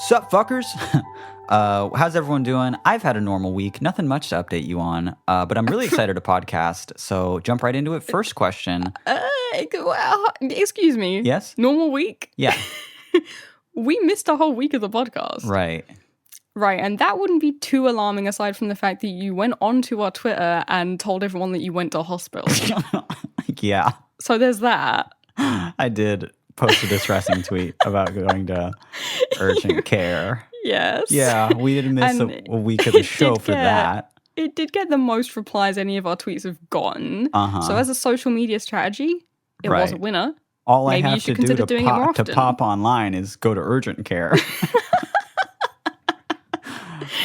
Sup, fuckers? How's everyone doing? I've had a normal week. Nothing much to update you on, but I'm really excited to podcast, so jump right into it. First question. Excuse me. Yes? Normal week? Yeah. We missed a whole week of the podcast. Right. Right, and that wouldn't be too alarming aside from the fact that you went onto our Twitter and told everyone that you went to hospital. Yeah. So there's that. I did post a distressing tweet about going to urgent care. Yes. Yeah, we didn't miss a week of the show for that. It did get the most replies any of our tweets have gotten. So as a social media strategy, it was a winner. All Maybe I you have should to do consider doing it more to often. pop online is go to urgent care.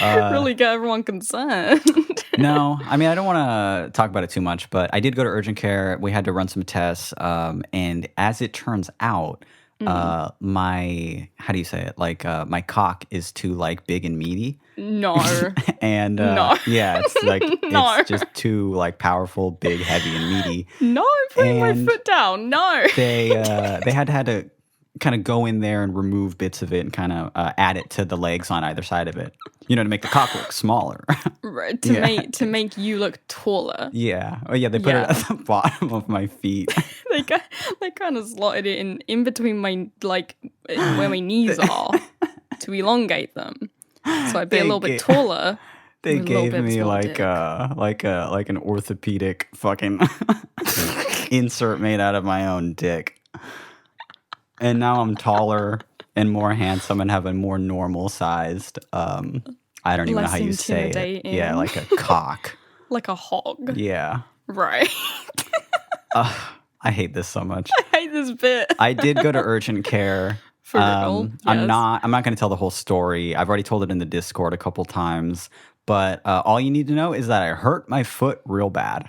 Really get everyone concerned. No, I mean, I don't want to talk about it too much, but I did go to urgent care. We had to run some tests, and as it turns out, my, how do you say it? Like, my cock is too, like, big and meaty. No. And, No. yeah, it's like, No. it's just too, like, powerful, big, heavy, and meaty. No, I'm putting my And foot down. No. They had to kind of go in there and remove bits of it and kind of add it to the legs on either side of it, you know, to make the cock look smaller. Right, to make you look taller. Yeah. Oh, yeah, they put it at the bottom of my feet. They kind of slotted it in between my, like, where my knees are to elongate them. So I'd be a little bit taller. They with a little gave bit of me small like dick. an orthopedic fucking insert made out of my own dick. And now I'm taller and more handsome and have a more normal sized I don't even know how you say it. Yeah, like a cock. Like a hog. Yeah. Right. I hate this so much. I hate this bit. I did go to urgent care. For real. Yes. I'm not going to tell the whole story. I've already told it in the Discord a couple times, but all you need to know is that I hurt my foot real bad.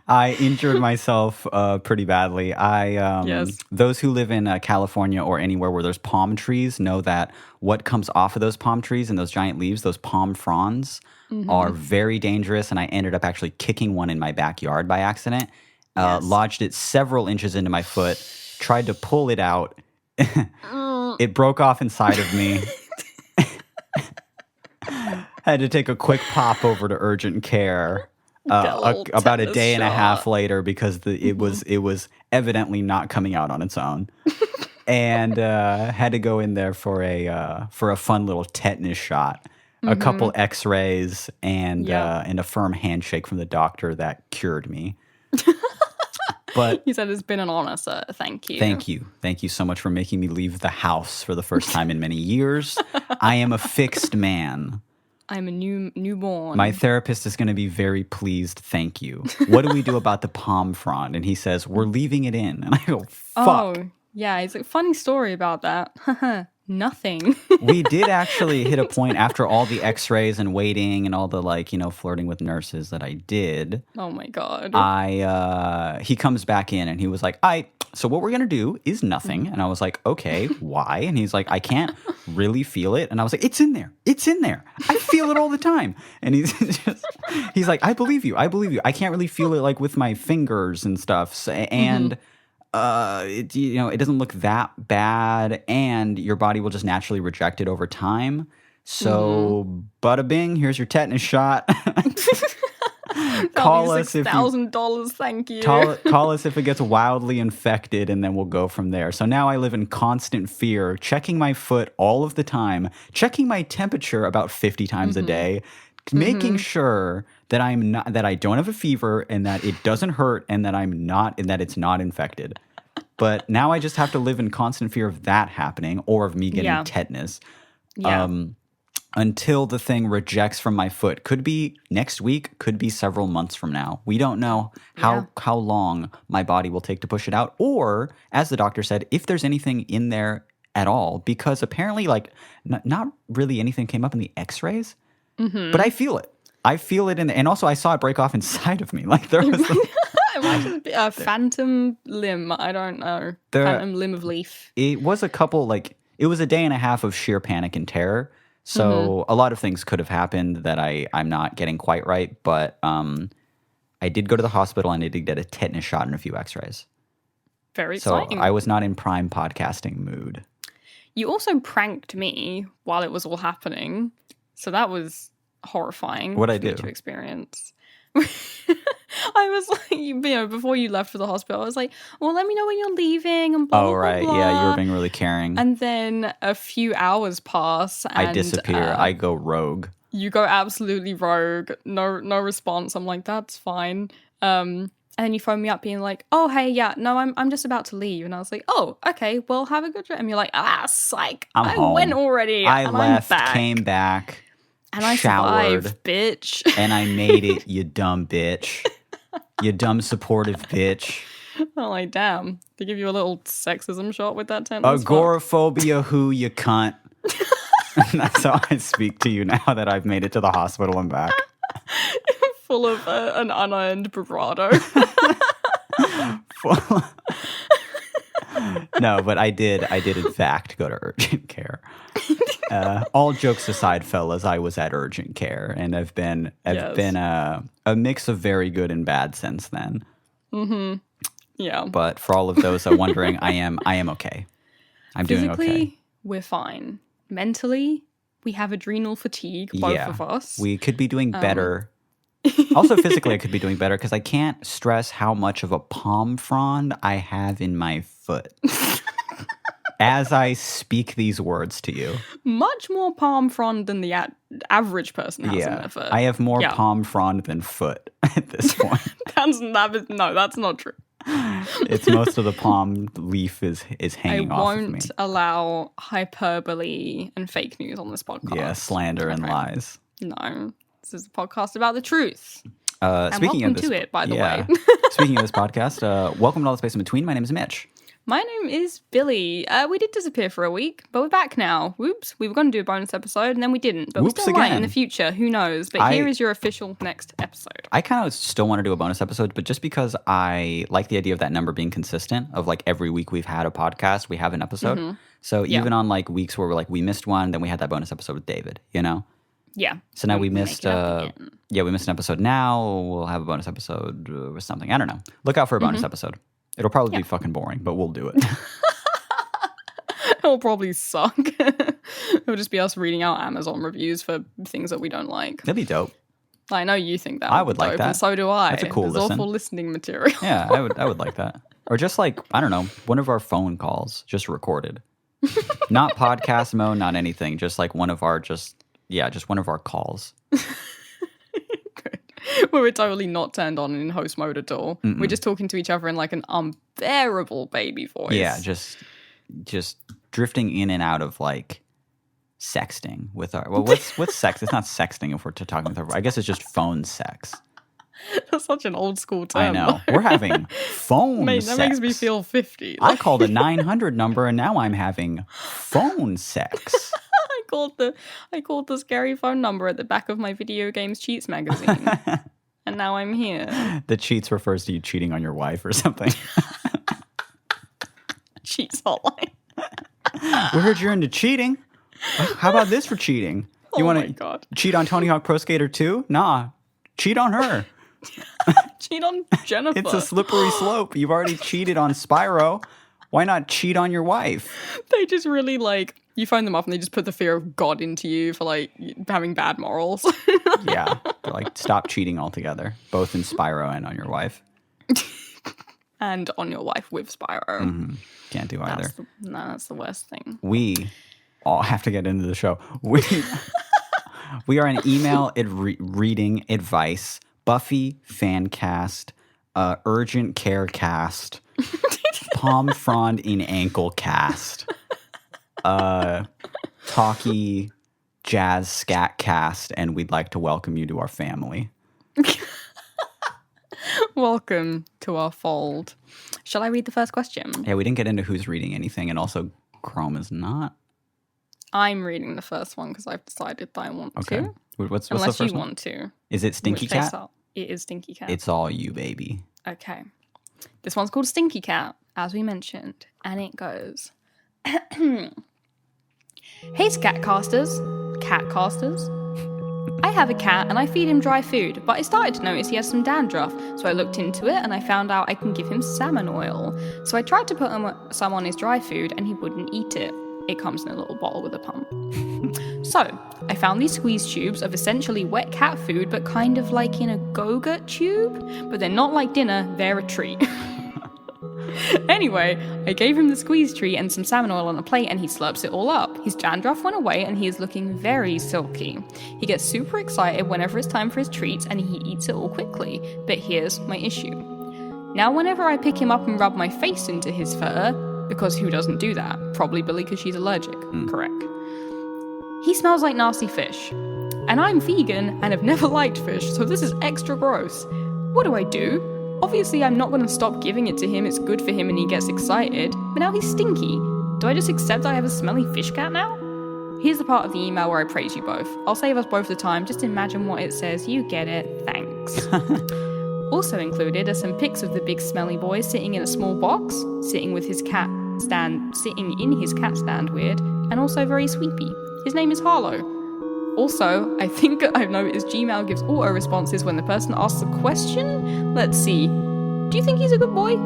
I injured myself pretty badly. Yes. Those who live in California or anywhere where there's palm trees know that what comes off of those palm trees and those giant leaves, those palm fronds, are very dangerous. And I ended up actually kicking one in my backyard by accident. Lodged it several inches into my foot. Tried to pull it out. It broke off inside of me. Had to take a quick pop over to urgent care. About a day and a half later because it was evidently not coming out on its own, and had to go in there for a fun little tetanus shot, a couple X-rays, and a firm handshake from the doctor that cured me. But he said it's been an honor, sir. Thank you. Thank you so much for making me leave the house for the first time in many years. I am a fixed man. I'm a newborn. My therapist is going to be very pleased. Thank you. What do we do about the palm frond? And he says, we're leaving it in. And I go, fuck. Oh, yeah. It's a funny story about that. Nothing. We did actually hit a point after all the x-rays and waiting and all the, like, you know, flirting with nurses that I did. Oh, my God. He comes back in and he was like, so what we're going to do is nothing. And I was like, okay, why? And he's like, I can't really feel it. And I was like, it's in there. It's in there. I feel it all the time. And he's like, I believe you. I can't really feel it like with my fingers and stuff. And it doesn't look that bad, and your body will just naturally reject it over time. So, bada bing, here's your tetanus shot. Call us if $6,000. Thank you. Call us if it gets wildly infected, and then we'll go from there. So now I live in constant fear, checking my foot all of the time, checking my temperature about 50 times a day, making sure that I don't have a fever and that it doesn't hurt and that it's not infected. But now I just have to live in constant fear of that happening or of me getting tetanus. Yeah. Until the thing rejects from my foot. Could be next week, could be several months from now. We don't know how long my body will take to push it out, or, as the doctor said, if there's anything in there at all, because apparently, like, not really anything came up in the x-rays, but I feel it. I feel it and also I saw it break off inside of me. Like, there was a phantom limb. I don't know. Phantom limb of leaf. It was it was a day and a half of sheer panic and terror. So a lot of things could have happened that I'm not getting quite right, but I did go to the hospital and I did get a tetanus shot and a few x-rays. Very exciting. So I was not in prime podcasting mood. You also pranked me while it was all happening. So that was horrifying. What'd I for me do? to experience. I was like, before you left for the hospital, I was like, well, let me know when you're leaving and blah, blah, Oh, right. blah, blah. Yeah, you were being really caring. And then a few hours pass and I disappear. I go rogue. you go absolutely rogue. No response. I'm like, that's fine. And then you phone me up being like, oh, hey, yeah, no, I'm just about to leave. And I was like, oh, okay, well, have a good trip. And you're like, psych. I'm home. Went already. I and left, I'm back. came back, and I showered, survived, bitch. and I made it, you dumb bitch. You dumb supportive bitch. I'm like, damn. They give you a little sexism shot with that sentence. Agoraphobia who you cunt. That's how I speak to you now that I've made it to the hospital and back. Full of an unearned bravado. No, but I did in fact go to urgent care. All jokes aside, fellas, I was at urgent care, and I've been a mix of very good and bad since then. Mm-hmm. Yeah. But for all of those wondering, I am okay. I'm doing okay. Physically, we're fine. Mentally, we have adrenal fatigue, both of us. We could be doing better. Also, physically, I could be doing better because I can't stress how much of a palm frond I have in my foot. As I speak these words to you. Much more palm frond than the average person has in their foot. I have more palm frond than foot at this point. That's not true. It's most of the palm leaf is hanging off of me. I won't allow hyperbole and fake news on this podcast. Yeah, slander and lies. No. This is a podcast about the truth. And speaking welcome of this, to it, by the way. Speaking of this podcast, welcome to All the Space in Between. My name is Mitch. My name is Billy. We did disappear for a week, but we're back now. Whoops. We were going to do a bonus episode, and then we didn't. But we still might in the future. Who knows? But here is your official next episode. I kind of still want to do a bonus episode, but just because I like the idea of that number being consistent, of like every week we've had a podcast, we have an episode. Mm-hmm. So even on like weeks where we're like, we missed one, then we had that bonus episode with David, you know? Yeah. So now we missed we missed an episode now. We'll have a bonus episode or something. I don't know. Look out for a bonus episode. It'll probably be fucking boring, but we'll do it. It'll probably suck. It'll just be us reading out Amazon reviews for things that we don't like. That'd be dope. I know you think that. I would like that. And so do I. That's a cool There's listen. awful listening material. Yeah, I would like that. Or just like, I don't know, one of our phone calls just recorded. Not podcast mode, not anything. Just like one of our just one of our calls. Where we're totally not turned on in host mode at all. Mm-mm. We're just talking to each other in like an unbearable baby voice. Yeah, just drifting in and out of like sexting with our. Well, what's sex? It's not sexting if we're talking with our. I guess it's just phone sex. That's such an old school term. I know. We're having phone sex. That makes me feel 50. I called a 900 number and now I'm having phone sex. I called the scary phone number at the back of my video games cheats magazine. And now I'm here. The cheats refers to you cheating on your wife or something. Cheats hotline. We heard you're into cheating. How about this for cheating? You want to cheat on Tony Hawk Pro Skater 2? Nah, cheat on her. Cheat on Jennifer. It's a slippery slope. You've already cheated on Spyro. Why not cheat on your wife? They just really like, you phone them up and they just put the fear of God into you for like having bad morals. Yeah. They're like, stop cheating altogether, both in Spyro and on your wife. And on your wife with Spyro. Mm-hmm. Can't do either. That's the worst thing. We all have to get into the show. We are an email reading advice, Buffy fan cast, urgent care cast, palm frond in ankle cast, talkie jazz scat cast, and we'd like to welcome you to our family. Welcome to our fold. Shall I read the first question? Yeah, we didn't get into who's reading anything, and also Chrome is not. I'm reading the first one because I've decided that I want to. What's Unless the first you one? want to. Is it Stinky Cat? It is Stinky Cat. It's all you, baby. Okay. This one's called Stinky Cat, as we mentioned, and it goes, hey, Catcasters. I have a cat and I feed him dry food, but I started to notice he has some dandruff, so I looked into it and I found out I can give him salmon oil. So I tried to put some on his dry food and he wouldn't eat it. it comes in a little bottle with a pump. So, I found these squeeze tubes of essentially wet cat food, but kind of like in a Go-Gurt tube. But they're not like dinner, they're a treat. Anyway, I gave him the squeeze treat and some salmon oil on a plate, and he slurps it all up. His dandruff went away, and he is looking very silky. He gets super excited whenever it's time for his treats, and he eats it all quickly. But here's my issue. Now, whenever I pick him up and rub my face into his fur, because who doesn't do that? Probably Billy because she's allergic. Correct. He smells like nasty fish. And I'm vegan and have never liked fish, so this is extra gross. What do I do? Obviously, I'm not going to stop giving it to him. It's good for him and he gets excited. But now he's stinky. Do I just accept I have a smelly fish cat now? Here's the part of the email where I praise you both. I'll save us both the time. Just imagine what it says. You get it. Thanks. Also included are some pics of the big smelly boy sitting in a small box, sitting in his cat stand weird, and also very sweepy. His name is Harlow. Also, I think I've noticed Gmail gives auto responses when the person asks a question. Let's see. Do you think he's a good boy?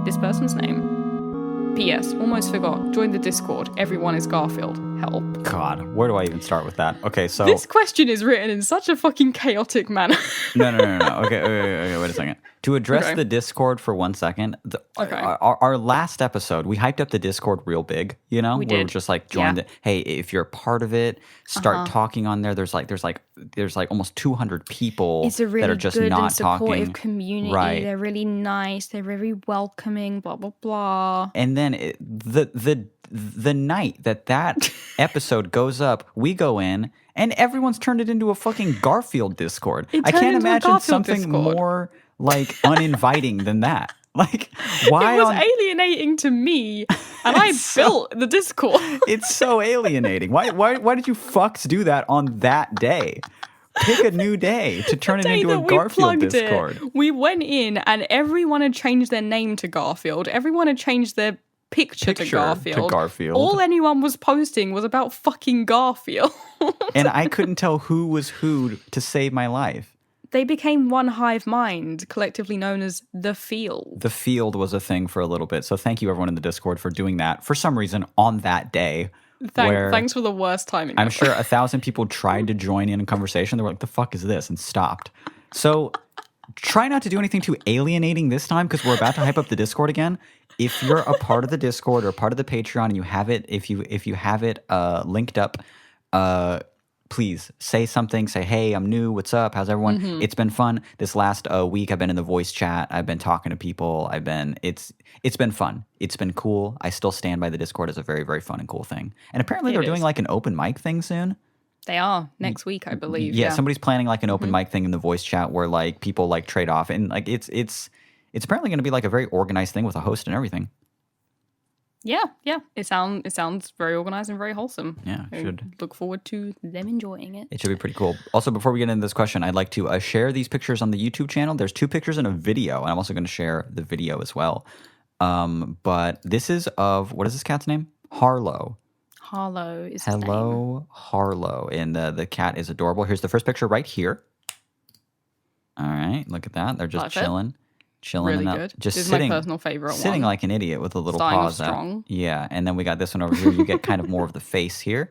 This person's name. P.S. Almost forgot. Join the Discord. Everyone is Garfield. Help. God, where do I even start with that? Okay, so... This question is written in such a fucking chaotic manner. No. Okay, wait a second. To address the Discord for 1 second, our last episode, we hyped up the Discord real big, you know? We were just like, join the... Hey, if you're part of it, start talking on there. There's like almost 200 people it's a really that are just good not and supportive talking. community. Right. They're really nice. They're very welcoming, blah, blah, blah. And then the night that episode goes up, we go in and everyone's turned it into a fucking Garfield Discord. I can't imagine something more like uninviting than that. Like, why? It was alienating to me, and I built the Discord. It's so alienating. Why did you fucks do that on that day? Pick a new day to turn it into a Garfield Discord. We went in, and everyone had changed their name to Garfield. Everyone had changed their picture to Garfield. All anyone was posting was about fucking Garfield. And I couldn't tell who was who to save my life. They became one hive mind, collectively known as The Field. The Field was a thing for a little bit. So thank you everyone in the Discord for doing that for some reason on that day. Thanks for the worst timing. I'm sure 1,000 people tried to join in a conversation. They were like, the fuck is this? And stopped. So try not to do anything too alienating this time because we're about to hype up the Discord again. If you're a part of the Discord or part of the Patreon and you have it, if you have it linked up, please say something. Say, hey, I'm new. What's up? How's everyone? Mm-hmm. It's been fun. This last week, I've been in the voice chat. I've been talking to people. It's been fun. It's been cool. I still stand by the Discord as a very, very fun and cool thing. And apparently they're doing like an open mic thing soon. They are next week, I believe. Yeah, somebody's planning like an open mic thing in the voice chat where like people like trade off, and like it's apparently going to be like a very organized thing with a host and everything. Yeah. It sounds very organized and very wholesome. Yeah, should look forward to them enjoying it. It should be pretty cool. Also, before we get into this question, I'd like to share these pictures on the YouTube channel. There's 2 pictures and a video, and I'm also going to share the video as well. But this is of, what is this cat's name? Harlow. Harlow is his name. Hello, Harlow. And the cat is adorable. Here's the first picture right here. All right, look at that. They're just chilling. Really good. Just this sitting, is my personal favorite sitting one. like an idiot with a little Starting paws out. strong. Yeah, and then we got this one over here. You get kind of more of the face here.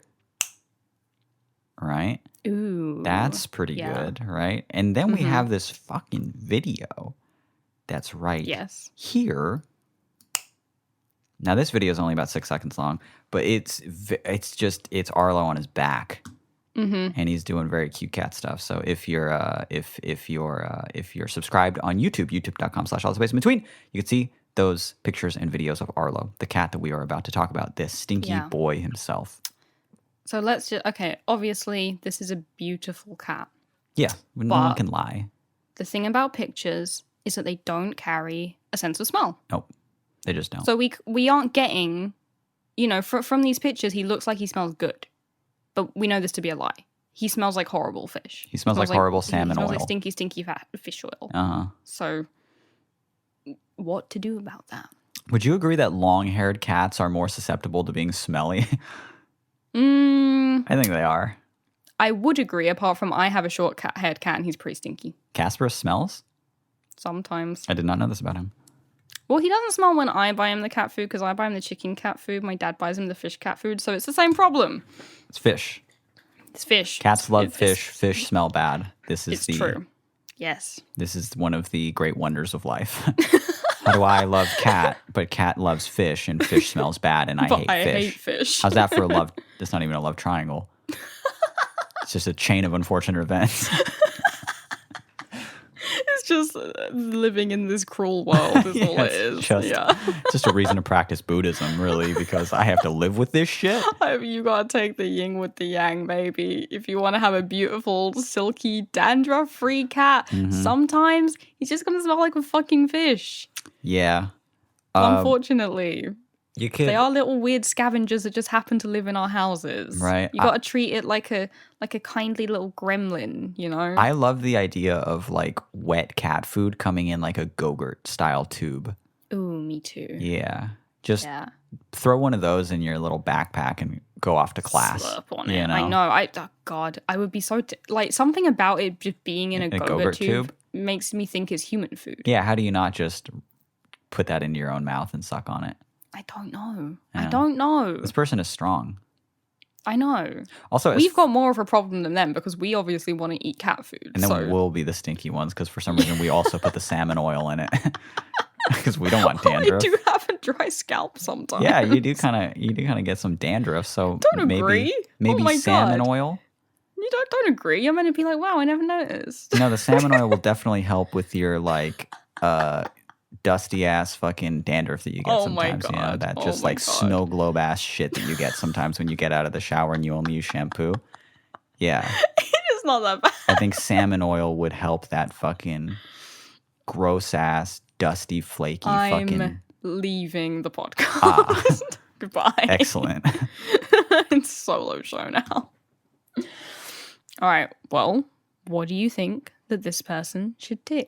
Right? Ooh. That's pretty good, right? And then we have this fucking video that's right here. Now, this video is only about 6 seconds long, but it's Arlo on his back. And he's doing very cute cat stuff. So if you're subscribed on YouTube, youtube.com/allthespace-in-between, you can see those pictures and videos of Arlo, the cat that we are about to talk about, this stinky boy himself. So let's just, obviously this is a beautiful cat. Yeah, no one can lie. The thing about pictures is that they don't carry a sense of smell. Nope, they just don't. So we aren't getting, from these pictures, he looks like he smells good. But we know this to be a lie. He smells like horrible fish. He smells like horrible salmon oil. He smells like stinky fish oil. So what to do about that? Would you agree that long-haired cats are more susceptible to being smelly? I think they are. I would agree, apart from I have a short-haired cat and he's pretty stinky. Casper smells? Sometimes. I did not know this about him. Well, he doesn't smell when I buy him the cat food because I buy him the chicken cat food. My dad buys him the fish cat food, so it's the same problem. It's fish. It's fish. Cats love fish. Fish smell bad. It's true. Yes. This is one of the great wonders of life. How do I love cat, but cat loves fish, and fish smells bad, and I hate fish. How's that for a love? That's not even a love triangle. It's just a chain of unfortunate events. It's just living in this cruel world is all it is. Just a reason to practice Buddhism, really, because I have to live with this shit. You gotta take the yin with the yang, baby. If you want to have a beautiful, silky, dandruff-free cat, sometimes he's just gonna smell like a fucking fish. Yeah. Unfortunately. They are They little weird scavengers that just happen to live in our houses. Right. You gotta treat it like a kindly little gremlin, you know? I love the idea of like wet cat food coming in like a Go-Gurt style tube. Ooh, me too. Yeah. Just throw one of those in your little backpack and go off to class. Slurp on it. I know. Oh God, I would be so like something about it just being in a Go-Gurt tube makes me think it's human food. Yeah. How do you not just put that into your own mouth and suck on it? I don't know. Yeah. I don't know. This person is strong. I know. Also, we've got more of a problem than them because we obviously want to eat cat food. And then we'll be the stinky ones because for some reason we also put the salmon oil in it because we don't want dandruff. I do have a dry scalp sometimes. Yeah, you do kind of get some dandruff. So don't agree. Maybe salmon oil. You don't agree. I'm going to be like, wow, I never noticed. No, the salmon oil will definitely help with your like dusty ass fucking dandruff that you get sometimes. You know, that just like snow globe ass shit that you get sometimes when you get out of the shower and you only use shampoo. Yeah. It's not that bad. I think salmon oil would help that fucking gross ass, dusty, flaky I'm leaving the podcast. Goodbye. Excellent. It's solo show now. All right. Well, what do you think that this person should do?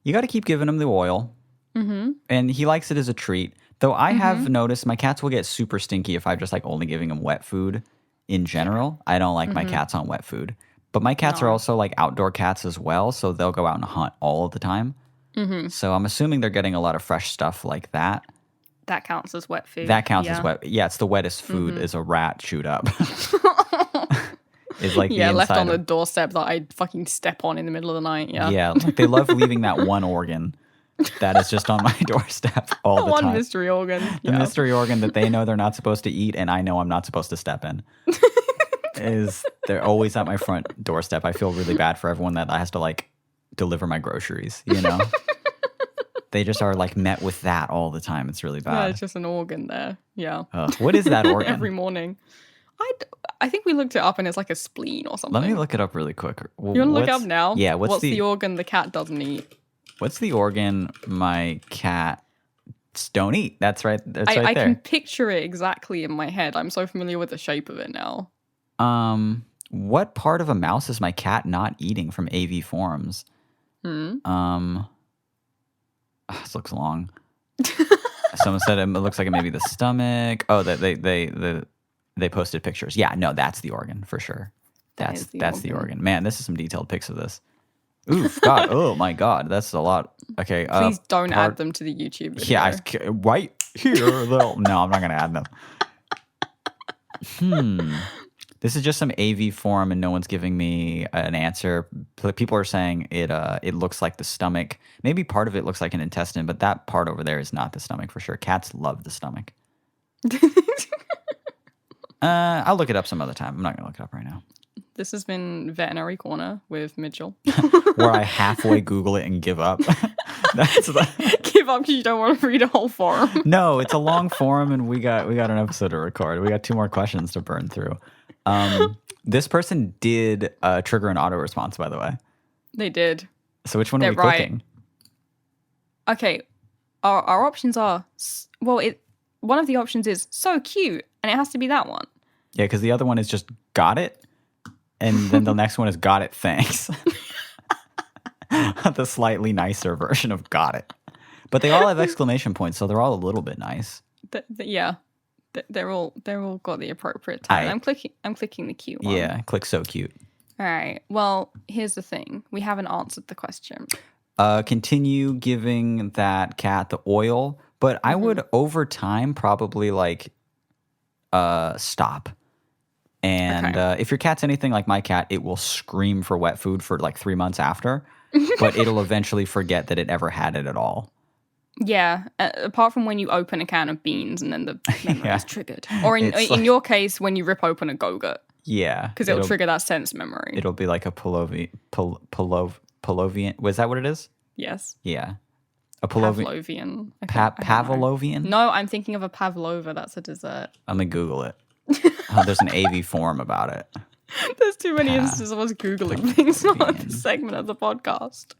You got to keep giving him the oil. Mm-hmm. And he likes it as a treat. Though I have noticed my cats will get super stinky if I'm just like only giving them wet food in general. I don't like my cats on wet food. But my cats are also like outdoor cats as well. So they'll go out and hunt all of the time. Mm-hmm. So I'm assuming they're getting a lot of fresh stuff like that. That counts as wet food. That counts as wet. Yeah, it's the wettest food is a rat chewed up. Is like left on the doorstep that I fucking step on in the middle of the night. Yeah, like they love leaving that one organ that is just on my doorstep all the time. One mystery organ. The mystery organ that they know they're not supposed to eat, and I know I'm not supposed to step in. They're always at my front doorstep. I feel really bad for everyone that has to like deliver my groceries. You know, they just are like met with that all the time. It's really bad. Yeah, it's just an organ there. Yeah. What is that organ? Every morning. I think we looked it up and it's like a spleen or something. Let me look it up really quick. You want to look it up now? Yeah. What's the organ the cat doesn't eat? What's the organ my cats don't eat? That's right. That's right I there. can picture it exactly in my head. I'm so familiar with the shape of it now. What part of a mouse is my cat not eating from AV Forums? This looks long. Someone said it looks like it may be the stomach. Oh, that they posted pictures. Yeah, no, that's the organ for sure. That's the organ. Man, this is some detailed pics of this. Oof, God. Oh my God, that's a lot. Okay. Please don't add them to the YouTube video. Yeah, right here. No, I'm not gonna add them. This is just some AV forum, and no one's giving me an answer. People are saying it looks like the stomach. Maybe part of it looks like an intestine, but that part over there is not the stomach for sure. Cats love the stomach. I'll look it up some other time. I'm not gonna look it up right now. This has been Veterinary Corner with Mitchell. Where I halfway Google it and give up. Give up because you don't want to read a whole forum. No, it's a long forum, and we got an episode to record. We got 2 more questions to burn through. This person did trigger an auto response, by the way. They did. So which one are we clicking? Okay, our options are one of the options is so cute, and it has to be that one. Yeah, because the other one is just got it. And then the next one is got it, thanks. The slightly nicer version of got it. But they all have exclamation points, so they're all a little bit nice. Yeah. They're all got the appropriate tone. I'm clicking the cute one. Yeah, click so cute. All right. Well, here's the thing. We haven't answered the question. Continue giving that cat the oil, but I would over time probably like stop. And if your cat's anything like my cat, it will scream for wet food for like 3 months after, but it'll eventually forget that it ever had it at all. Yeah, apart from when you open a can of beans and then the memory is triggered. Or in It's like- your case, when you rip open a Go-Gurt. Yeah. Because it'll trigger that sense memory. It'll be like a Pavlovian. Was that what it is? Yes. Yeah. A Pavlovian. Pavlovian. Pavlovian? No, I'm thinking of a pavlova. That's a dessert. I'm going to Google it. There's an AV forum about it. There's too many instances of us Googling things on this segment of the podcast.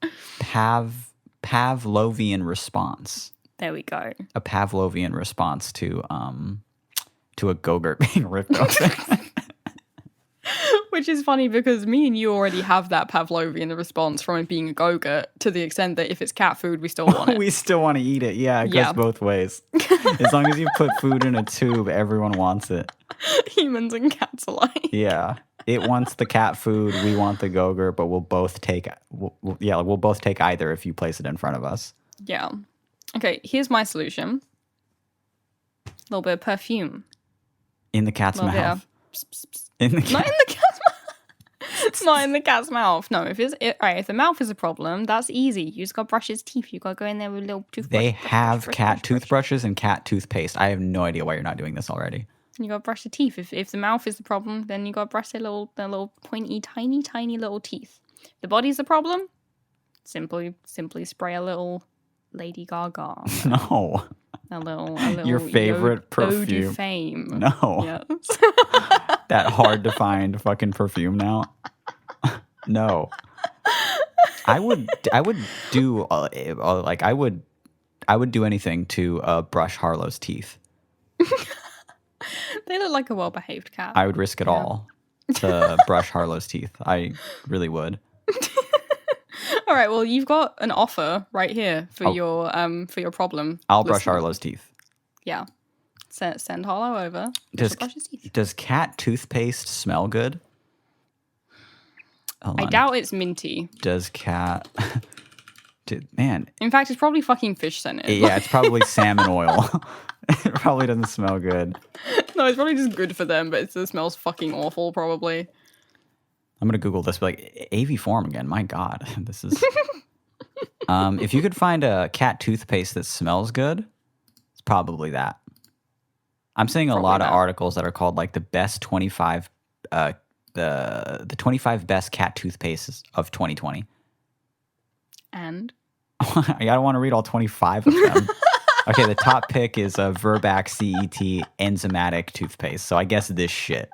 Pavlovian response. There we go. A Pavlovian response to a Go-Gurt being ripped open. Which is funny because me and you already have that Pavlovian response from it being a Go-Gurt to the extent that if it's cat food, we still want it. We still want to eat it. Yeah, it goes both ways. As long as you put food in a tube, everyone wants it. Humans and cats alike. Yeah. It wants the cat food. We want the Go-Gurt, but we'll both take either if you place it in front of us. Yeah. Okay, here's my solution. A little bit of perfume. In the cat's mouth. Pss, pss, pss. In the Not in the cat's mouth. It's not in the cat's mouth. No, if the mouth is a problem, that's easy. You just gotta brush his teeth. You gotta go in there with a little toothbrush. They have cat toothbrushes and cat toothpaste. I have no idea why you're not doing this already. You gotta brush the teeth. If the mouth is the problem, then you gotta brush their little pointy, tiny little teeth. If the body's the problem, simply spray a little Lady Gaga. No. A little Your favorite Eau perfume. de Fame. No. Yes. That hard to find fucking perfume now. No. I would do I would do anything to brush Harlow's teeth. They look like a well-behaved cat. I would risk it all to brush Harlow's teeth. I really would. All right, well, you've got an offer right here for your problem. I'll brush listener. Harlow's teeth. Yeah. Send Harlow over. Does Brush his teeth. does cat toothpaste smell good? Hold I on. doubt it's minty. Does cat man, In fact, it's probably fucking fish scented. yeah, it's probably salmon oil. It probably doesn't smell good. No, it's probably just good for them, but it smells fucking awful, probably. I'm gonna Google this, like AV form again. My God, this is. If you could find a cat toothpaste that smells good, it's probably that. I'm seeing a lot of articles that are called like the best 25, the 25 best cat toothpastes of 2020. And I don't want to read all 25 of them. Okay, the top pick is a Verbac CET enzymatic toothpaste. So I guess this shit.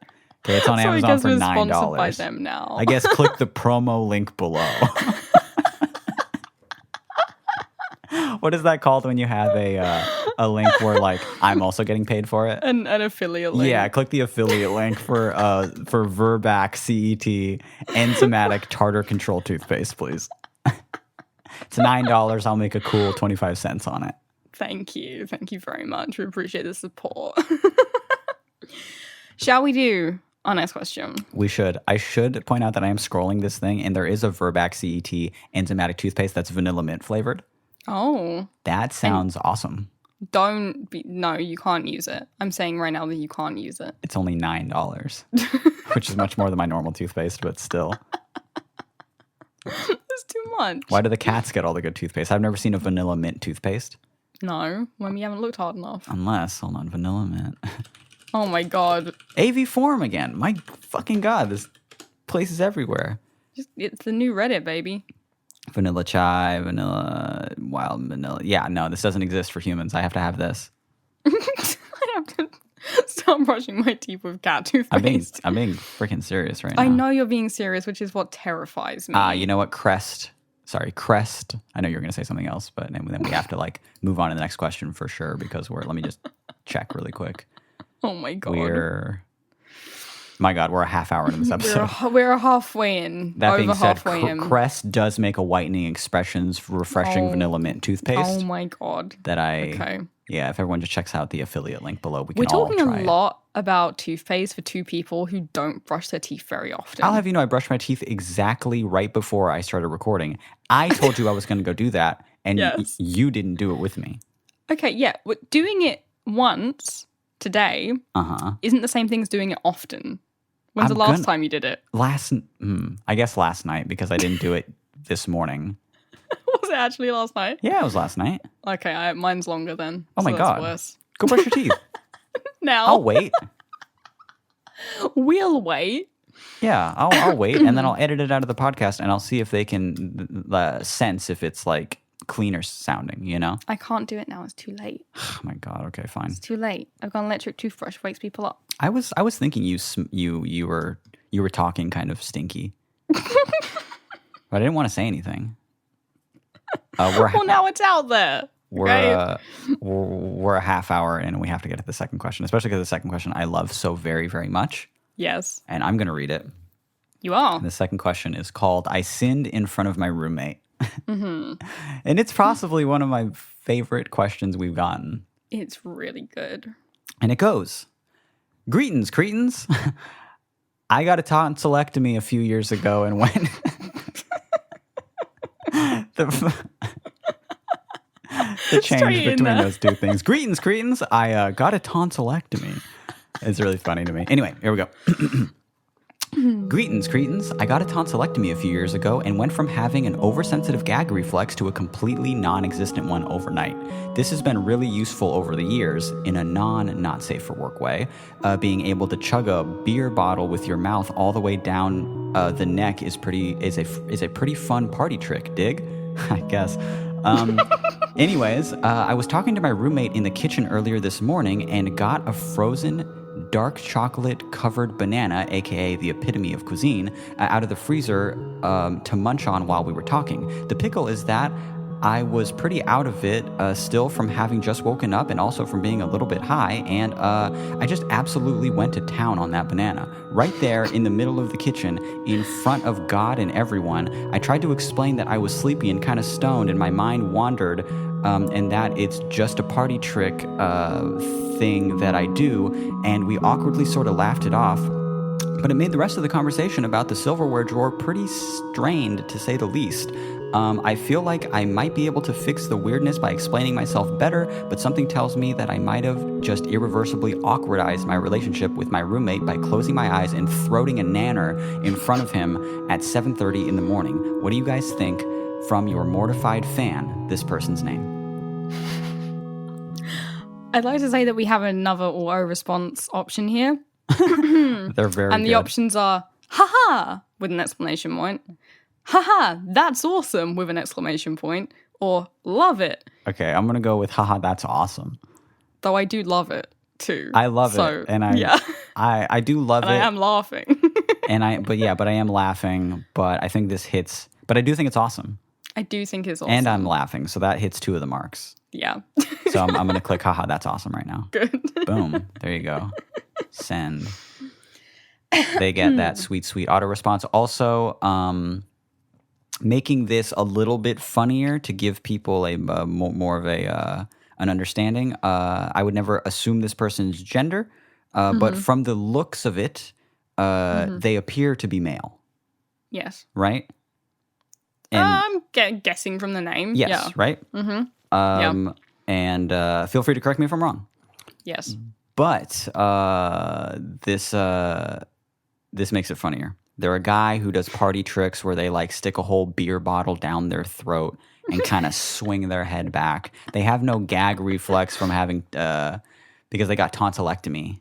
Okay, it's on so Amazon I guess for we're $9. sponsored by them now. I guess click the promo link below. What is that called when you have a link where like I'm also getting paid for it? An affiliate link. Yeah, click the affiliate link for Verbac CET enzymatic tartar control toothpaste, please. It's $9. I'll make a cool 25 cents on it. Thank you very much. We appreciate the support. Shall we do our next question? We should. I should point out that I am scrolling this thing, and there is a Verbac CET enzymatic toothpaste that's vanilla mint flavored. Oh. That sounds awesome. No, you can't use it. I'm saying right now that you can't use it. It's only $9, which is much more than my normal toothpaste, but still. It's too much. Why do the cats get all the good toothpaste? I've never seen a vanilla mint toothpaste. No, when we haven't looked hard enough. Hold on, vanilla mint. Oh my god. AV forum again. My fucking God, this place is everywhere. It's the new Reddit, baby. Vanilla chai, vanilla, wild vanilla. Yeah, no, this doesn't exist for humans. I have to have this. I have to stop brushing my teeth with cat toothpaste. I'm being freaking serious right now. I know you're being serious, which is what terrifies me. You know what? Crest. I know you were going to say something else, but then we have to like move on to the next question for sure because let me just check really quick. Oh my god. We're a half hour into this episode. We're halfway in. That being said, halfway in. Crest does make a whitening expressions refreshing vanilla mint toothpaste. Oh my god. Yeah, if everyone just checks out the affiliate link below, we can We're all talking try a lot about toothpaste for two people who don't brush their teeth very often. I'll have you know I brushed my teeth exactly right before I started recording. I told you I was going to go do that, and Yes. you didn't do it with me. Okay, yeah. But doing it once today isn't the same thing as doing it often. When's the last time you did it? I guess last night, because I didn't do it this morning. Was it actually last night? Yeah, it was last night. Okay, mine's longer then. Oh my so God. That's worse. Go brush your teeth. Now. I'll wait. We'll wait. Yeah, I'll wait, and then I'll edit it out of the podcast, and I'll see if they can sense if it's like cleaner sounding, you know? I can't do it now. It's too late. Oh my God. Okay, fine. It's too late. I've got an electric toothbrush. Wakes people up. I was thinking you were talking kind of stinky, but I didn't want to say anything. Well, now it's out there. We're a half hour in, and we have to get to the second question, especially because the second question I love so very, very much. Yes. And I'm going to read it. You are. And the second question is called "I Sinned in Front of My Roommate." And it's possibly one of my favorite questions we've gotten. It's really good. And it goes, "Greetings, cretins. I got a tonsillectomy a few years ago and went..." The change between those two things. "Greetings, cretins. I got a tonsillectomy." It's really funny to me. Anyway, here we go. "Greetings, cretins. I got a tonsillectomy a few years ago and went from having an oversensitive gag reflex to a completely non-existent one overnight. This has been really useful over the years in a not safe for work way. Being able to chug a beer bottle with your mouth all the way down the neck is a pretty fun party trick. Dig? I guess." Anyways, I was talking to my roommate in the kitchen earlier this morning and got a frozen dark chocolate covered banana, aka the epitome of cuisine, out of the freezer to munch on while we were talking. The pickle is that I was pretty out of it still from having just woken up and also from being a little bit high, and I just absolutely went to town on that banana. Right there in the middle of the kitchen, in front of God and everyone. I tried to explain that I was sleepy and kind of stoned and my mind wandered, and that it's just a party trick thing that I do, and we awkwardly sort of laughed it off. But it made the rest of the conversation about the silverware drawer pretty strained, to say the least. I feel like I might be able to fix the weirdness by explaining myself better, but something tells me that I might have just irreversibly awkwardized my relationship with my roommate by closing my eyes and throating a nanner in front of him at 7:30 in the morning. What do you guys think? From your mortified fan, this person's name." I'd like to say that we have another auto response option here. They're very And the good. options are, haha, with an exclamation point. Haha, that's awesome, with an exclamation point. Or, love it. Okay, I'm going to go with haha, that's awesome. Though I do love it, too. I love it. And I do love and it. I am laughing. But I am laughing, but I think this hits, but I do think it's awesome. I do think it's awesome. And I'm laughing, so that hits two of the marks. Yeah. So I'm going to click haha, that's awesome right now. Good. Boom. There you go. Send. They get that sweet, sweet auto response. Also, making this a little bit funnier to give people a more of an understanding. I would never assume this person's gender, but from the looks of it, they appear to be male. Yes. Right? I'm guessing from the name. Yes, yeah. right? And feel free to correct me if I'm wrong. Yes. But this makes it funnier. They're a guy who does party tricks where they like stick a whole beer bottle down their throat and kind of swing their head back. They have no gag reflex from having because they got tonsillectomy.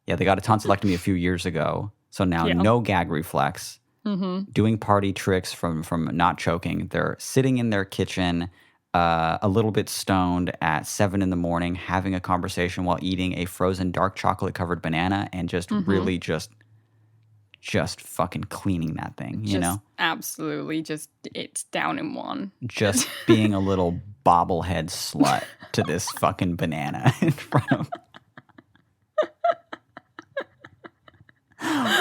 Yeah, they got a tonsillectomy a few years ago. So now no gag reflex. Doing party tricks from not choking. They're sitting in their kitchen a little bit stoned at 7 in the morning, having a conversation while eating a frozen dark chocolate covered banana and just really just fucking cleaning that thing, you know? Absolutely. Just, it's down in one. Just being a little bobblehead slut to this fucking banana in front of...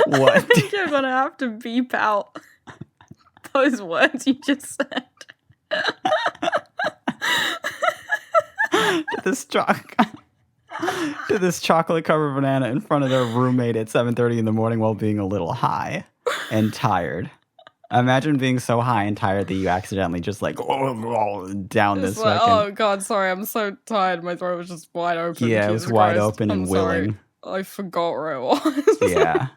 What? I think you're going to have to beep out those words you just said. The strong... to this chocolate covered banana in front of their roommate at 7:30 in the morning while being a little high and tired. Imagine being so high and tired that you accidentally just like down this It's like, fucking. oh god, sorry, I'm so tired. My throat was just wide open. Yeah, it Jesus was wide Christ. open and I'm sorry. willing. I forgot where it was. Yeah.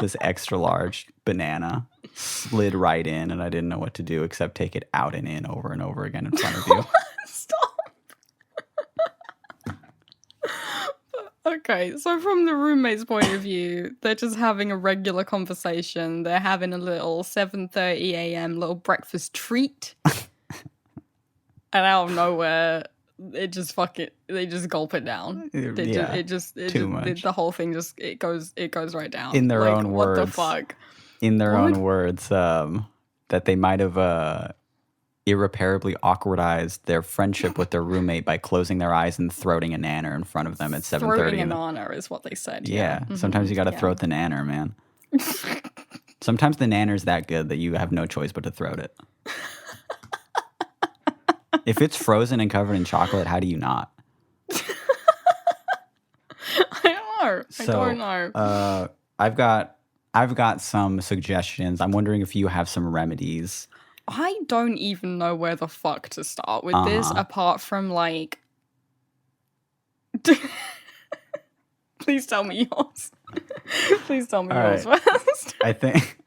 This extra large banana slid right in, and I didn't know what to do except take it out and in over and over again in front of you. Stop. Okay, so from the roommate's point of view, they're just having a regular conversation. They're having a little 7:30 a.m. little breakfast treat. And out of nowhere, they just gulp it down. Too much. The whole thing it goes right down. In their Like, own what words. the fuck? In their What? own words, that they might have irreparably awkwardized their friendship with their roommate by closing their eyes and throating a nanner in front of them at 7:30. Throating a nanner is what they said. Yeah, Mhm. sometimes you got to Yeah. throat the nanner, man. Sometimes the nanner's that good that you have no choice but to throat it. If it's frozen and covered in chocolate, how do you not? I don't know. I've got some suggestions. I'm wondering if you have some remedies. I don't even know where the fuck to start with this, Uh-huh. apart from like. Please tell me yours. Please tell me All yours first. I think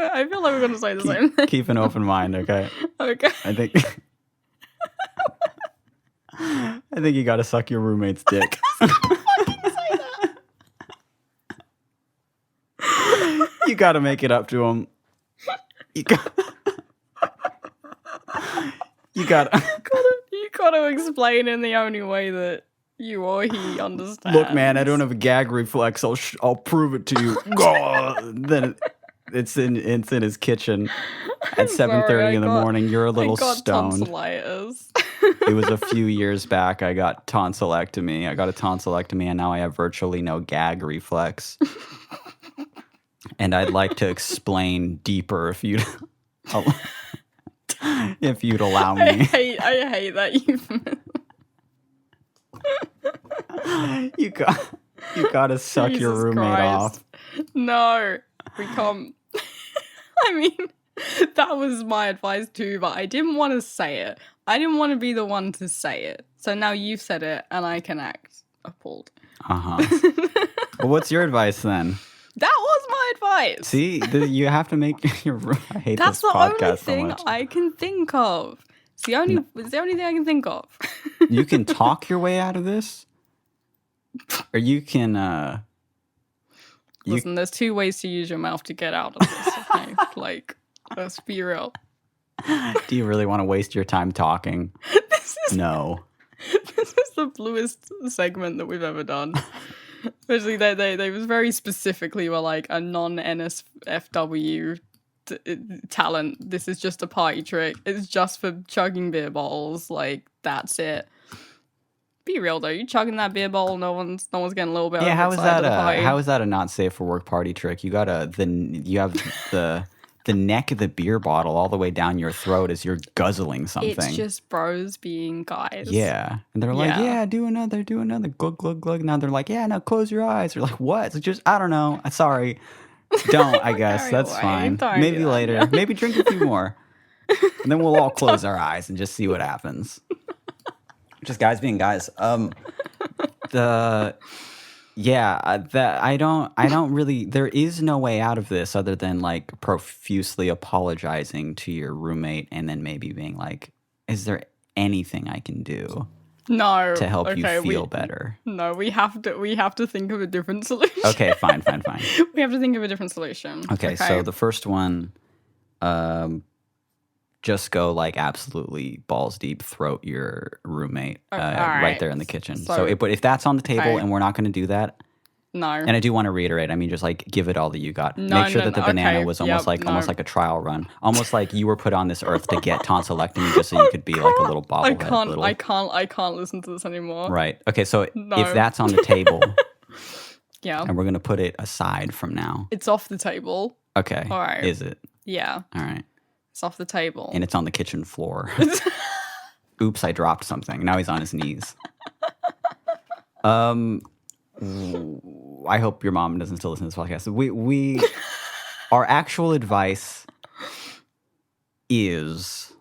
I feel like we're gonna say the same thing. keep an open mind, okay? Okay. I think I think you got to suck your roommate's dick. You got to make it up to him. You got You gotta explain in the only way that you or he understands. Look, man, I don't have a gag reflex. I'll prove it to you. Then it's in his kitchen at 7:30 in the morning. You're a little I got stoned. tonsillitis. It was a few years back. I got tonsillectomy. I got a tonsillectomy, and now I have virtually no gag reflex. And I'd like to explain deeper if you'd allow I me. hate that You got to suck your Jesus roommate Christ. off. No, we can't. I mean, that was my advice too, but I didn't want to say it. I didn't want to be the one to say it. So now you've said it, and I can act appalled. Well, what's your advice then? That was my advice. See, you have to make your. I hate That's this the podcast only so thing much. I can think of. It's the only thing I can think of. You can talk your way out of this, or you can. Listen, there's two ways to use your mouth to get out of this. Okay? Like, let's be real. Do you really want to waste your time talking? No. This is the bluest segment that we've ever done. Especially they was very specifically were like a non-NSFW talent. This is just a party trick. It's just for chugging beer bottles. Like, that's it. Be real though, you chugging that beer bottle, no one's getting a little bit. Yeah, how is overexcited that? at the party. How is that a not safe for work party trick? You got you have the neck of the beer bottle all the way down your throat as you're guzzling something. It's just bros being guys. Yeah. And they're like, yeah, do another, glug, glug, glug. Now they're like, yeah, now close your eyes. You're like, what? It's just, I don't know. Sorry. Don't, I guess. Carry That's away. fine. Don't Maybe do that, later. yeah. Maybe drink a few more. And then we'll all close our eyes and just see what happens. Just guys being guys. I don't really, there is no way out of this other than like profusely apologizing to your roommate and then maybe being like, is there anything I can do No. to help you okay, feel better? No, we have to think of a different solution. Okay, fine. We have to think of a different solution. Okay, so the first one, just go like absolutely balls deep, throat your roommate right right. there in the kitchen. So- But if that's on the table okay. and we're not going to do that, No. and I do want to reiterate, I mean, just like give it all that you got. No, Make sure no, that the no, banana okay, was almost yep, almost no. like a trial run, almost like you were put on this earth to get tonsillectomy, just so you could be like a little bobblehead. I can't listen to this anymore. Right. Okay. So No. if that's on the table, Yeah. and we're gonna put it aside from now. It's off the table. Okay. All right. Is it? Yeah. All right. It's off the table. And it's on the kitchen floor. Oops, I dropped something. Now he's on his knees. I hope your mom doesn't still listen to this podcast. We our actual advice is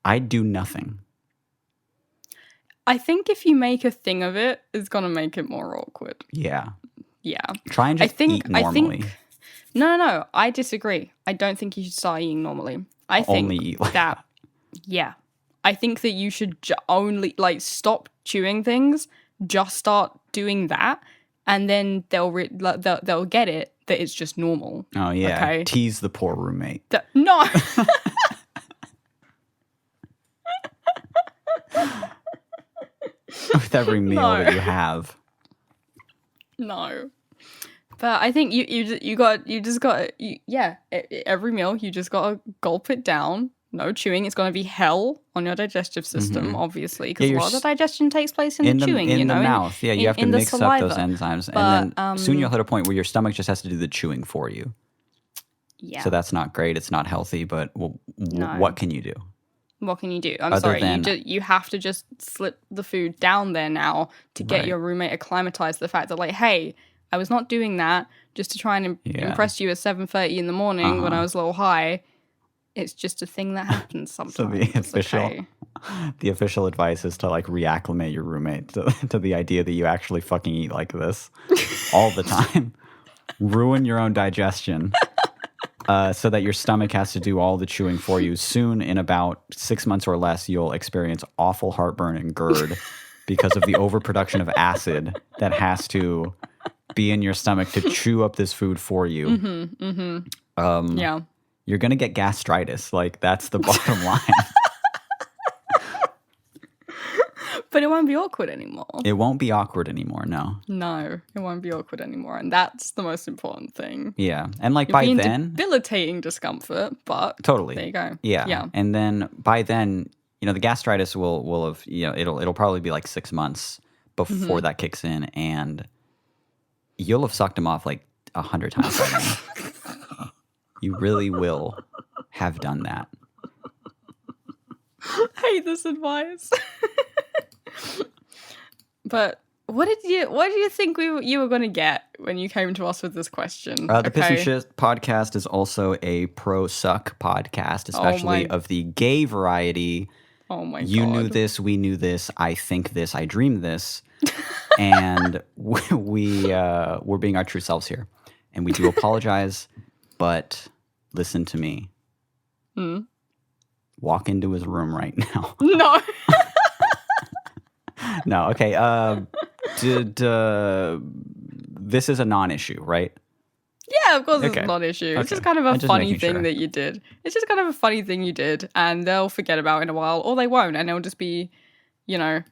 I do nothing. I think if you make a thing of it, it's gonna make it more awkward. Yeah. Yeah. Try and just eat normally. No. I disagree. I don't think you should start eating normally. I think Only eat like that. Yeah. I think that you should only stop chewing things. Just start doing that, and then they'll get it that it's just normal. Oh yeah. Okay? Tease the poor roommate. No. With every meal that you have. No. But I think every meal you just gotta gulp it down. No chewing. It's gonna be hell on your digestive system, obviously, because a lot of the digestion takes place in the chewing. In the mouth. Yeah, you have to mix up those saliva. enzymes, But, and then soon you'll hit a point where your stomach just has to do the chewing for you. Yeah. So that's not great. It's not healthy. But what can you do? What can you do? I'm sorry. You have to just slip the food down there now to get your roommate acclimatized to the fact that, like, hey, I was not doing that just to try and impress you at 7:30 in the morning when I was a little high. It's just a thing that happens sometimes. So the official advice is to like reacclimate your roommate to the idea that you actually fucking eat like this all the time. Ruin your own digestion. So that your stomach has to do all the chewing for you. Soon, in about 6 months or less, you'll experience awful heartburn and GERD because of the overproduction of acid that has to be in your stomach to chew up this food for you. Yeah. You're going to get gastritis. Like, that's the bottom line. But it won't be awkward anymore. It won't be awkward anymore, no. No, it won't be awkward anymore. And that's the most important thing. Yeah. And like by then... debilitating discomfort, but... Totally. There you go. Yeah. And then by then, the gastritis will have, it'll probably be like 6 months before that kicks in. And you'll have sucked them off like 100 times by then. You really will have done that. I hate this advice. But what did you think you were going to get when you came to us with this question? The Piss and Shit podcast is also a pro suck podcast, especially of the gay variety. Oh my god! You knew this, we knew this. I think this, I dream this, and we're being our true selves here, and we do apologize. But listen to me. Walk into his room right now. No. No, okay. This is a non-issue, right? Yeah, of course it's not an issue. It's just kind of a funny thing that you did. It's just kind of a funny thing you did, and they'll forget about it in a while, or they won't, and it'll just be, a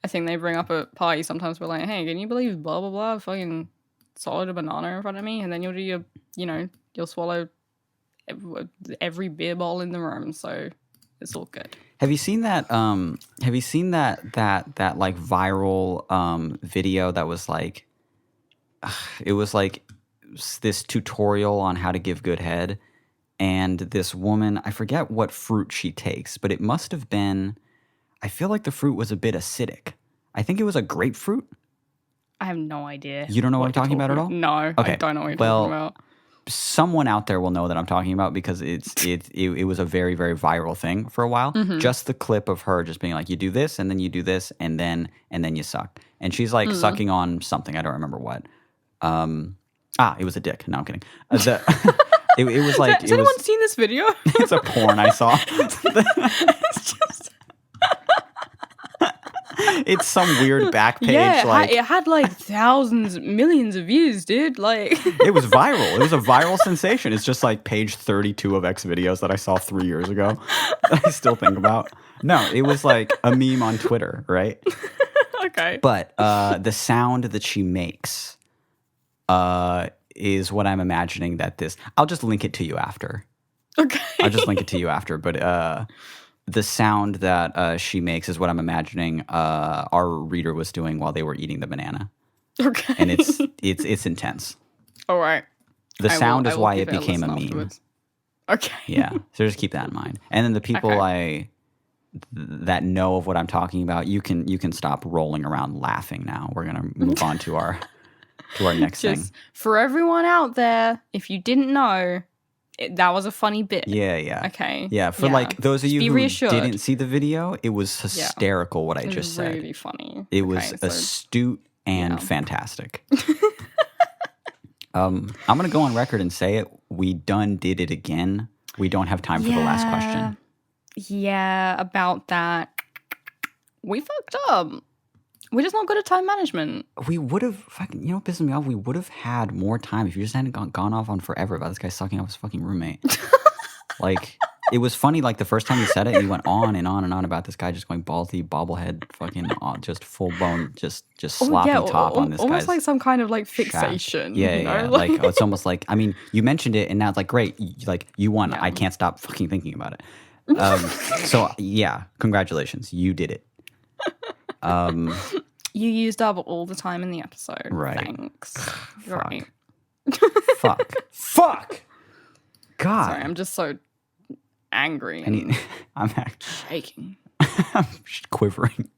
thing they bring up at parties. Sometimes we're like, hey, can you believe blah, blah, blah, fucking swallowed a banana in front of me? And then you'll do your, you'll swallow every beer bottle in the room, so it's all good. Have you seen that? Have you seen that like viral video that was like, it was like this tutorial on how to give good head, and this woman, I forget what fruit she takes, but it must have been. I feel like the fruit was a bit acidic. I think it was a grapefruit. I have no idea. You don't know what I'm talking about at all? No, okay. I don't know what you're talking about. Someone out there will know that I'm talking about because it was a very, very viral thing for a while. Just the clip of her just being like, you do this and then you do this and then you suck. And she's like sucking on something. I don't remember what. It was a dick. No, I'm kidding. It was like... Has anyone seen this video? It's a porn I saw. It's just... It's some weird back page. Yeah, it had like thousands, millions of views, dude. Like it was viral. It was a viral sensation. It's just like page 32 of X videos that I saw 3 years ago that I still think about. No, it was like a meme on Twitter, right? Okay. But the sound that she makes is what I'm imagining that this... I'll just link it to you after. Okay. I'll just link it to you after. But the sound that she makes is what I'm imagining our reader was doing while they were eating the banana. Okay. And it's intense. All right. The sound is why it became a meme. Afterwards. Okay. Yeah. So just keep that in mind. And then the people that know of what I'm talking about, you can stop rolling around laughing now. We're gonna move on to our next thing. For everyone out there, if you didn't know, that was a funny bit. Yeah. Okay. Yeah, for like those of Just you be who reassured. didn't see the video, it was hysterical what I just said. Really funny. It was astute and fantastic. I'm gonna go on record and say it. We did it again. We don't have time for the last question. Yeah, about that. We fucked up. We're just not good at time management. We would have, you know what pisses me off? We would have had more time if you just hadn't gone off on forever about this guy sucking off his fucking roommate. Like, it was funny, like, the first time you said it, you went on and on and on about this guy just going ballsy, bobblehead, fucking, just full bone, just sloppy top on this guy. Almost like some kind of, like, fixation. Yeah. Like, it's almost like, I mean, you mentioned it, and now it's like, great, like, you won. I can't stop fucking thinking about it. So, yeah, congratulations. You did it. You used up all the time in the episode. Right. Thanks. Fuck. Right. Fuck. God. Sorry, I'm just so angry. I'm actually shaking. I'm quivering.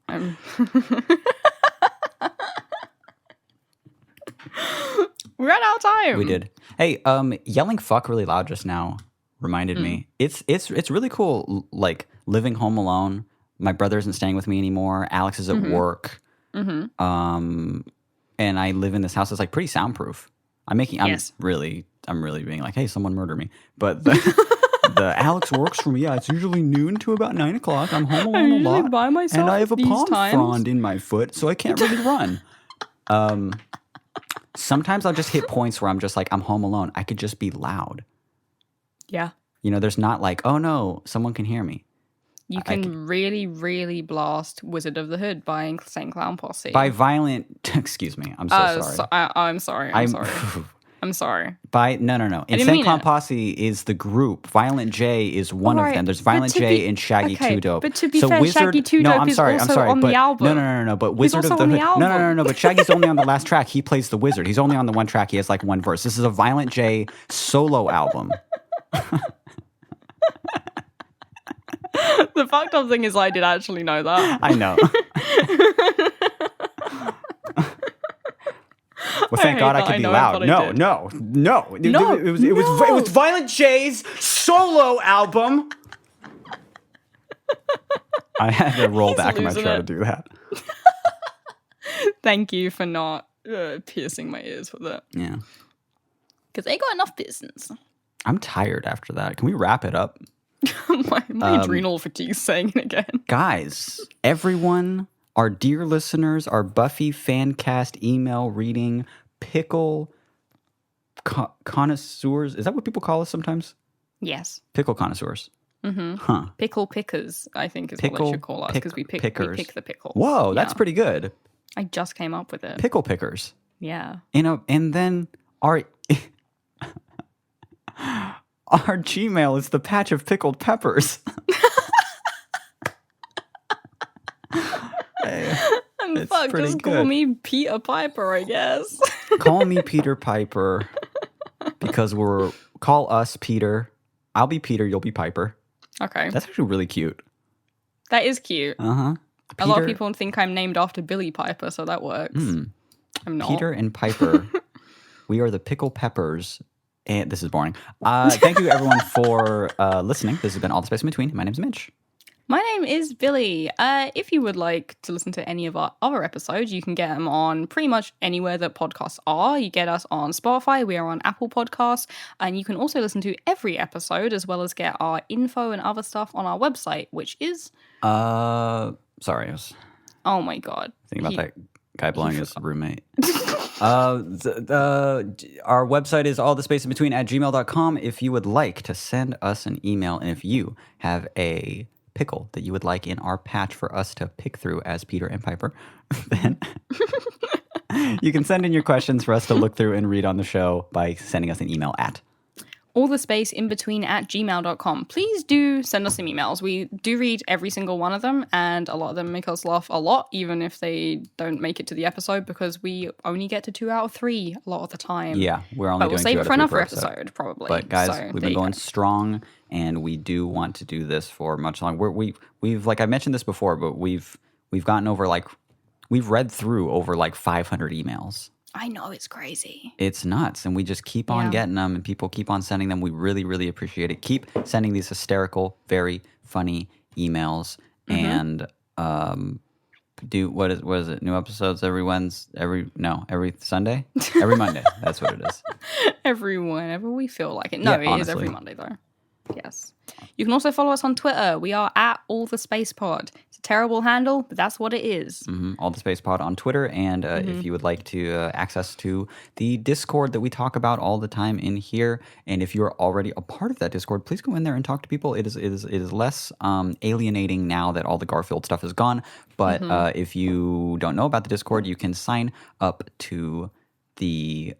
We ran out of time. We did. Hey, yelling "fuck" really loud just now reminded me. It's really cool. Like living home alone. My brother isn't staying with me anymore. Alex is at work. And I live in this house that's like pretty soundproof. I'm really being like, hey, someone murder me. But the Alex works for me. Yeah, it's usually noon to about 9 o'clock. I'm home alone a lot. By myself and I have a palm times. frond in my foot, so I can't really run. Sometimes I'll just hit points where I'm just like, I'm home alone. I could just be loud. Yeah. You know, there's not like, oh no, someone can hear me. You can really, really blast Wizard of the Hood by Insane Clown Posse. By violent, excuse me, I'm so sorry. I'm sorry. I'm sorry. I'm sorry. By no. Insane Clown Posse is the group. Violent J is one of them. There's Violent J and Shaggy Two Dope. But to be fair, Shaggy Two Dope is also on the album. No. But Wizard of the Hood. No. But Shaggy's only on the last track. He plays the wizard. He's only on the one track. He has like one verse. This is a Violent J solo album. The fucked up thing is I did actually know that. I know. Well, thank God I could be loud. No. It was Violent J's solo album. I had to roll back in my chair to do that. Thank you for not piercing my ears with it. Yeah. Because they got enough business. I'm tired after that. Can we wrap it up? my adrenal fatigue saying it again. Guys, everyone, our dear listeners, our Buffy fan cast email reading pickle connoisseurs. Is that what people call us sometimes? Yes. Pickle connoisseurs. Mm-hmm. Huh. Pickle pickers, I think is what they should call us because we pick the pickles. Whoa, that's pretty good. I just came up with it. Pickle pickers. Yeah. And then our Gmail is the patch of pickled peppers. And fuck, just call me Peter Piper, I guess. Call me Peter Piper because call us Peter. I'll be Peter, you'll be Piper. Okay. That's actually really cute. That is cute. Uh-huh. A lot of people think I'm named after Billy Piper, so that works. I'm not. Peter and Piper. We are the Pickle Peppers. And this is boring. Thank you, everyone, for listening. This has been All the Space in Between. My name's Mitch. My name is Billy. If you would like to listen to any of our other episodes, you can get them on pretty much anywhere that podcasts are. You get us on Spotify. We are on Apple Podcasts. And you can also listen to every episode as well as get our info and other stuff on our website, which is... Sorry. I was Oh, my God. thinking about that guy blowing his roommate. Our website is allthespaceinbetween@gmail.com if you would like to send us an email and if you have a pickle that you would like in our patch for us to pick through as Peter and Piper, then you can send in your questions for us to look through and read on the show by sending us an email at all the space in between at gmail.com. Please do send us some emails. We do read every single one of them, and a lot of them make us laugh a lot, even if they don't make it to the episode, because we only get to 2 out of 3 a lot of the time. Yeah, we're only but we'll doing save 2 it out for of 3 another per episode, probably. But guys, So, we've there been you going go. strong, and we do want to do this for much longer. We've like I mentioned this before, but we've gotten over we've read through over 500 emails. I know, it's crazy. It's nuts, and we just keep on getting them, and people keep on sending them. We really, really appreciate it. Keep sending these hysterical, very funny emails, and what is it? New episodes every Sunday, every Monday. That's what it is. Whenever we feel like it. No, Yeah, it is every Monday though. Yes. You can also follow us on Twitter. We are at All the Space Pod. It's a terrible handle, but that's what it is. All the Space Pod on Twitter. And if you would like to access to the Discord that we talk about all the time in here, and if you're already a part of that Discord, please go in there and talk to people. It is less alienating now that all the Garfield stuff is gone. But if you don't know about the Discord, you can sign up to the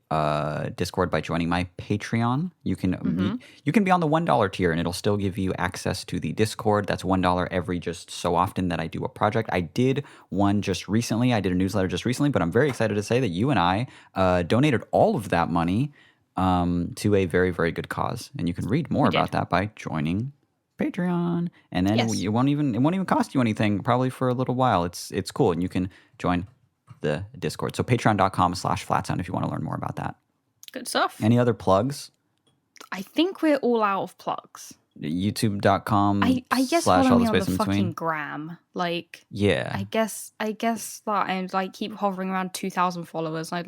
Discord by joining my Patreon. You can be on the $1 tier, and it'll still give you access to the Discord. That's $1 every just so often that I do a project. I did one just recently. I did a newsletter just recently, but I'm very excited to say that you and I donated all of that money to a very, very good cause, and you can read more about that by joining Patreon. And then it won't even cost you anything probably for a little while. It's cool, and you can join the Discord. So patreon.com/flatsound if you want to learn more about that. Good stuff. Any other plugs? I think we're all out of plugs. YouTube.com. I guess follow me on the fucking gram. Yeah. I guess that I keep hovering around 2,000 followers. And I'd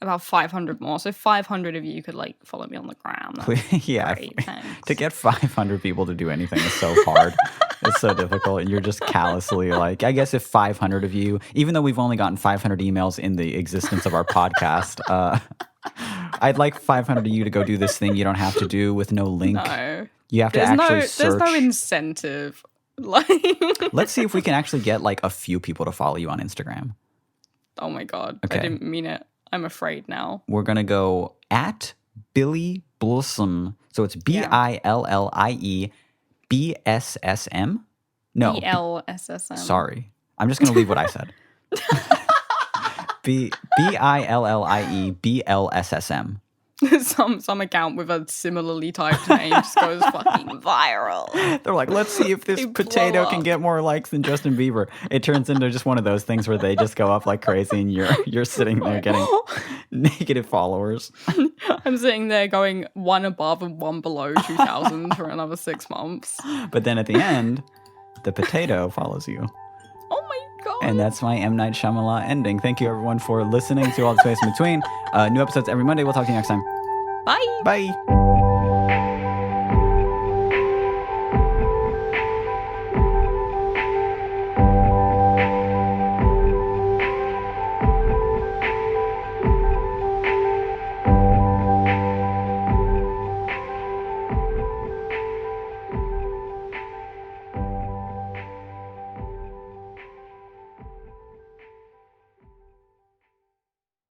about 500 more. So 500 of you could follow me on the gram. Yeah. Great, thanks. To get 500 people to do anything is so hard. It's so difficult. And you're just callously I guess if 500 of you, even though we've only gotten 500 emails in the existence of our podcast, I'd like 500 of you to go do this thing you don't have to do with no link. No. You have to actually search. There's no incentive. Let's see if we can actually get a few people to follow you on Instagram. Oh my God. Okay. I didn't mean it. I'm afraid now. We're going to go at Billy Blossom. So it's BILLIE BSSM? No. BLSSM. Sorry. I'm just going to leave what I said. BILLIE BLSSM. Some account with a similarly typed name just goes fucking viral. They're like, let's see if this potato can get more likes than Justin Bieber. It turns into just one of those things where they just go up like crazy, and you're sitting there getting negative followers. I'm sitting there going 1 above and 1 below 2,000 for another 6 months. But then at the end, the potato follows you. Oh my God. And that's my M. Night Shyamalan ending. Thank you, everyone, for listening to All the Space in Between. New episodes every Monday. We'll talk to you next time. Bye. Bye.